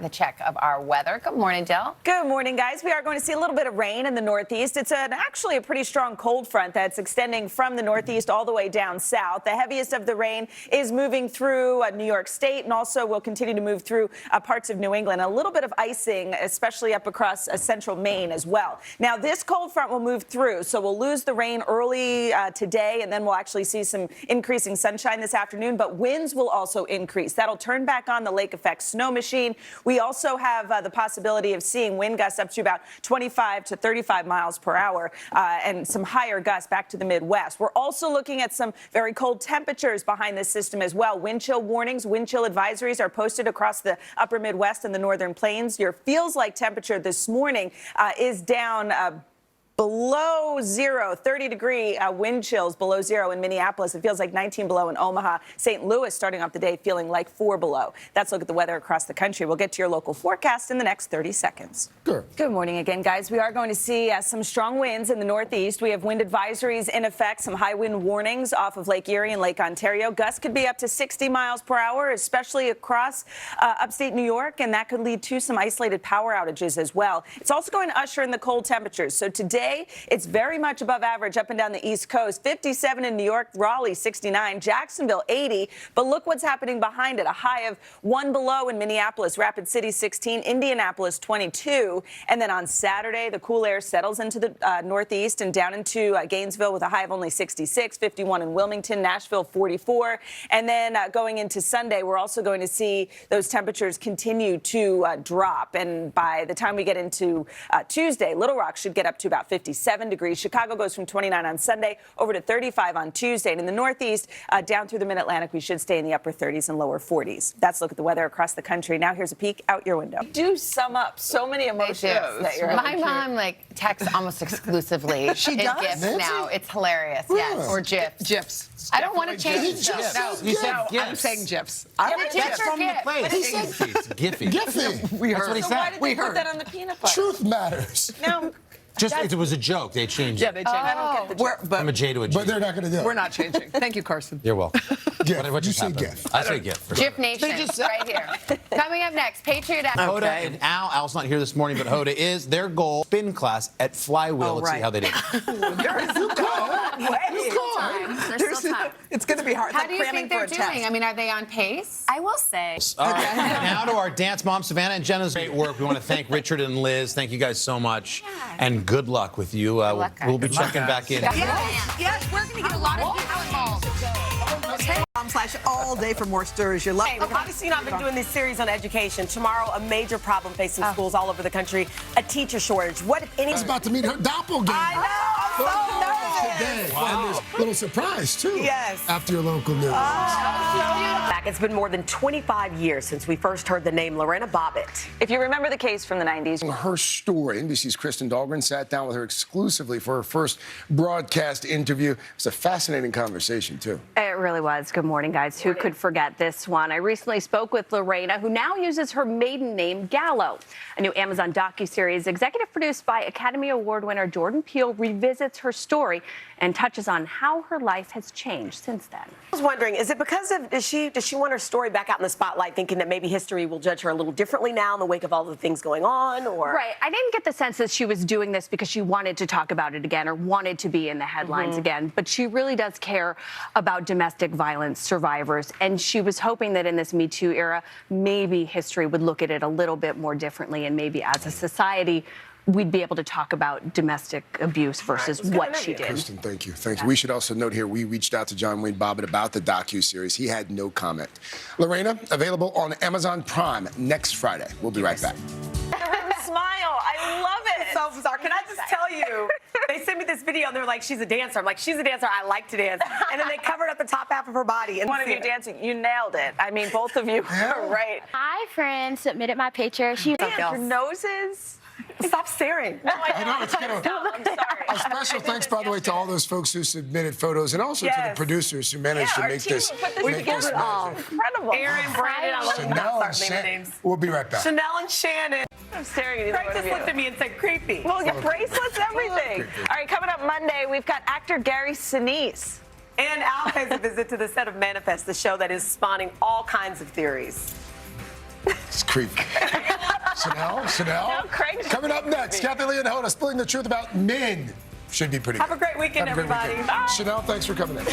The check of our weather. Good morning, Jill. Good morning, guys. We are going to see a little bit of rain in the northeast. It's actually a pretty strong cold front that's extending from the northeast all the way down south. The heaviest of the rain is moving through New York State and also will continue to move through parts of New England. A little bit of icing, especially up across central Maine as well. Now, this cold front will move through, so we'll lose the rain early today, and then we'll actually see some increasing sunshine this afternoon, but winds will also increase. That'll turn back on the lake effect snow machine. We also have the possibility of seeing wind gusts up to about 25 to 35 miles per hour and some higher gusts back to the Midwest. We're also looking at some very cold temperatures behind this system as well. Wind chill warnings, wind chill advisories are posted across the upper Midwest and the northern plains. Your feels like temperature this morning is down below zero, 30-degree wind chills below zero in Minneapolis. It feels like 19 below in Omaha. St. Louis starting off the day feeling like 4 below. That's a look at the weather across the country. We'll get to your local forecast in the next 30 seconds. Sure. Good morning again, guys. We are going to see some strong winds in the northeast. We have wind advisories in effect, some high wind warnings off of Lake Erie and Lake Ontario. Gusts could be up to 60 miles per hour, especially across upstate New York, and that could lead to some isolated power outages as well. It's also going to usher in the cold temperatures. So today, it's very much above average up and down the East Coast. 57 in New York, Raleigh 69, Jacksonville 80. But look what's happening behind it. A high of 1 below in Minneapolis, Rapid City 16, Indianapolis 22. And then on Saturday, the cool air settles into the northeast and down into Gainesville with a high of only 66, 51 in Wilmington, Nashville 44. And then going into Sunday, we're also going to see those temperatures continue to drop. And by the time we get into Tuesday, Little Rock should get up to about 57 degrees. Chicago goes from 29 on Sunday over to 35 on Tuesday. And in the Northeast, down through the Mid-Atlantic, we should stay in the upper 30s and lower 40s. That's a look at the weather across the country. Now here's a peek out your window. Do sum up so many emotions that you're My mom texts almost exclusively. She in does? GIFs Nancy? now. It's hilarious. Really? Yes. Or GIFs. GIFs. I don't want to change He stuff. just No. said You said GIFs. GIFs. I'm saying GIFs. Different GIFs GIFs or from the GIF? place. But He said It's Giphy. Giphy. We That's heard. what he So why said. did We they put heard. that on the peanut butter? Truth matters. No, Just it was a joke. They changed Yeah, it they changed I don't get the We're, from a J to a G. But they're not going to do it. we're not changing. Thank you, Carson. You're welcome. GIF. What You just say happened? GIF. I say GIF. For sure. GIF Nation, right here. Coming up next, Patriot Act. Hoda and Al. Al's not here this morning, but Hoda is. Their goal, spin class at Flywheel. Let's see right. how they did. There's still time. It's going to be hard. How It's do like you cramming think they're for a doing? test. I mean, are they on pace? I will say. All right. Now to our dance mom, Savannah and Jenna's great work. We want to thank Richard and Liz. Thank you guys so much. And good luck with you. luck, guys. We'll be checking back in. Yes, we're going to get a lot of people involved. all day for more stories you love. Hey, obviously, you know, I've been doing this series on education. Tomorrow, a major problem facing schools all over the country, a teacher shortage. What if any... She's about to meet her doppelganger. I know, I'm so nervous. Today. And there's a little surprise, too. Yes. After your local news. Back, it's been more than 25 years since we first heard the name Lorena Bobbitt. if you remember the case from the 90s. Her story. NBC's Kristen Dahlgren sat down with her exclusively for her first broadcast interview. It's a fascinating conversation, too. It really was. Good morning, guys. Who could forget this one? I recently spoke with Lorena, who now uses her maiden name, Gallo. A new Amazon docuseries, executive produced by Academy Award winner Jordan Peele, revisits her story and touches on how her life has changed since then. I was wondering, is it because of, does she want her story back out in the spotlight, thinking that maybe history will judge her a little differently now in the wake of all the things going on, or? Right. I didn't get the sense that she was doing this because she wanted to talk about it again or wanted to be in the headlines again, but she really does care about domestic violence survivors, and she was hoping that in this Me Too era, maybe history would look at it a little bit more differently, and maybe as a society, we'd be able to talk about domestic abuse versus what she did. Kristen, thank you. Thank you. We should also note here, we reached out to John Wayne Bobbitt about the docuseries. He had no comment. Lorena, available on Amazon Prime next Friday. We'll be right back. Smile. I love it. So bizarre. Can I just tell you, they sent me this video and they're like, she's a dancer. I'm like, she's a dancer. I like to dance. And then they covered up the top half of her body. And One of you dancing. You nailed it. I mean, both of you are right. My friend submitted my picture. She Your noses. Stop staring. I know, it's good. I'm sorry. A special thanks, by the way, to all those folks who submitted photos and also to the Yes. producers who managed to our make team this. put this make together. this magic. Incredible. Aaron, Brandon, I love Chanel and not start naming Shan- names. We'll be right back. Chanel and Shannon. I'm staring at either Craig one of just you. looked at me and said, creepy. Well, your bracelets, everything. All right, coming up Monday, we've got actor Gary Sinise. And Al pays a visit to the set of Manifest, the show that is spawning all kinds of theories. It's creepy. Chanel. No, Craig's Coming up next, Kathy Lee and Hoda spilling the truth about men. Should be pretty good. Have a great weekend, Have a great everybody. weekend. Bye. Chanel, thanks for coming in.